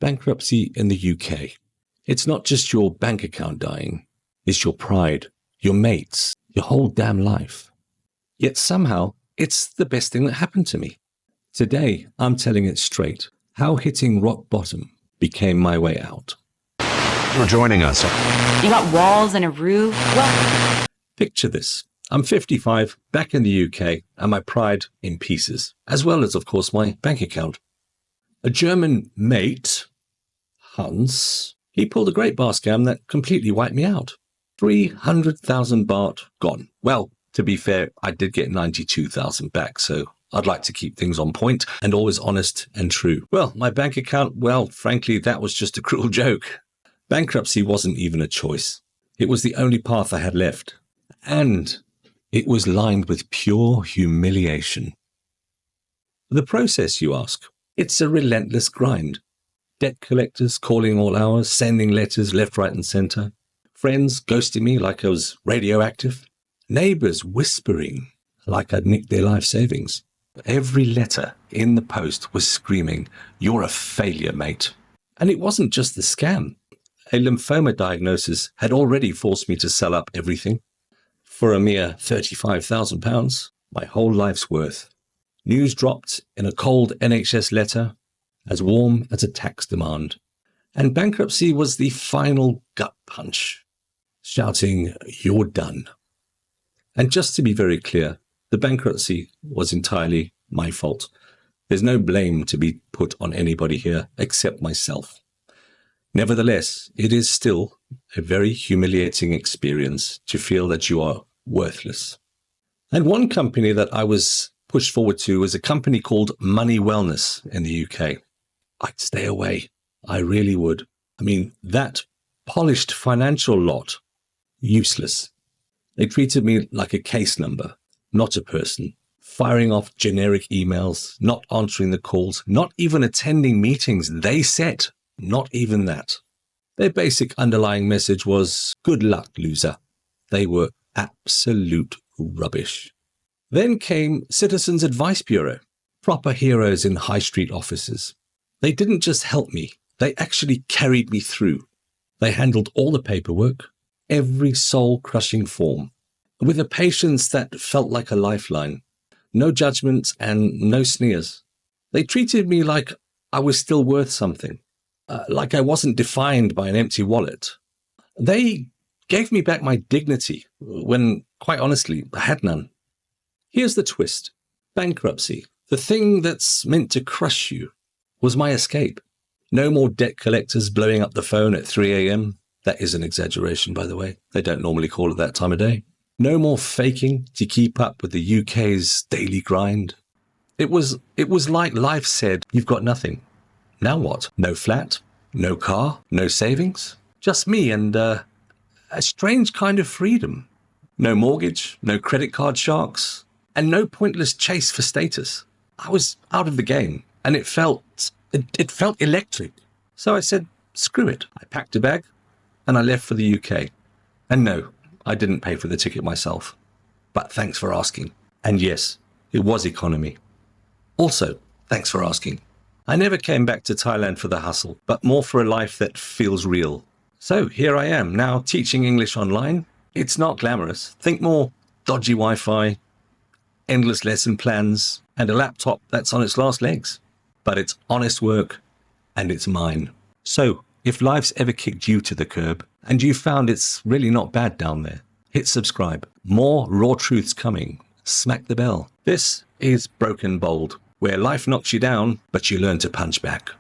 Bankruptcy in the UK. It's not just your bank account dying. It's your pride, your mates, your whole damn life. Yet somehow, it's the best thing that happened to me. Today, I'm telling it straight. How hitting rock bottom became my way out. For joining us. You got walls and a roof. Well, Picture this. I'm 55, back in the UK, and my pride in pieces, as well as, of course, my bank account. A German mate, Hans, he pulled a great bar scam that completely wiped me out. 300,000 baht gone. Well, to be fair, I did get 92,000 back, so I'd like to keep things on point and always honest and true. Well, my bank account, well, frankly, that was just a cruel joke. Bankruptcy wasn't even a choice. It was the only path I had left. And it was lined with pure humiliation. The process, you ask? It's a relentless grind. Debt collectors calling all hours, sending letters left, right, and center. Friends ghosting me like I was radioactive. Neighbors whispering like I'd nicked their life savings. Every letter in the post was screaming, "You're a failure, mate." And it wasn't just the scam. A lymphoma diagnosis had already forced me to sell up everything. For a mere £35,000, my whole life's worth. News dropped in a cold NHS letter, as warm as a tax demand. And bankruptcy was the final gut punch, shouting, "You're done." And just to be very clear, the bankruptcy was entirely my fault. There's no blame to be put on anybody here except myself. Nevertheless, it is still a very humiliating experience to feel that you are worthless. And one company that I was pushed forward to was a company called Money Wellness in the UK. I'd stay away. I really would. I mean, that polished financial lot, useless. They treated me like a case number, not a person, firing off generic emails, not answering the calls, not even attending meetings they set. Not even that. Their basic underlying message was, "Good luck, loser." They were absolute rubbish. Then came Citizens Advice Bureau, proper heroes in high street offices. They didn't just help me, they actually carried me through. They handled all the paperwork, every soul-crushing form, with a patience that felt like a lifeline. No judgments and no sneers. They treated me like I was still worth something. Like I wasn't defined by an empty wallet. They gave me back my dignity when, quite honestly, I had none. Here's the twist. Bankruptcy, the thing that's meant to crush you, was my escape. No more debt collectors blowing up the phone at 3 a.m. That is an exaggeration, by the way. They don't normally call it that time of day. No more faking to keep up with the UK's daily grind. It was like life said, "You've got nothing. Now what? No flat, no car, no savings, just me and a strange kind of freedom. No mortgage, no credit card sharks, and no pointless chase for status." I was out of the game, and it felt electric. So I said, screw it. I packed a bag, and I left for the UK. And no, I didn't pay for the ticket myself. But thanks for asking. And yes, it was economy. Also, thanks for asking. I never came back to Thailand for the hustle, but more for a life that feels real. So here I am now teaching English online. It's not glamorous. Think more dodgy Wi-Fi, endless lesson plans, and a laptop that's on its last legs. But it's honest work, and it's mine. So if life's ever kicked you to the curb, and you found it's really not bad down there, hit subscribe. More raw truths coming. Smack the bell. This is Broken Bold, where life knocks you down, but you learn to punch back.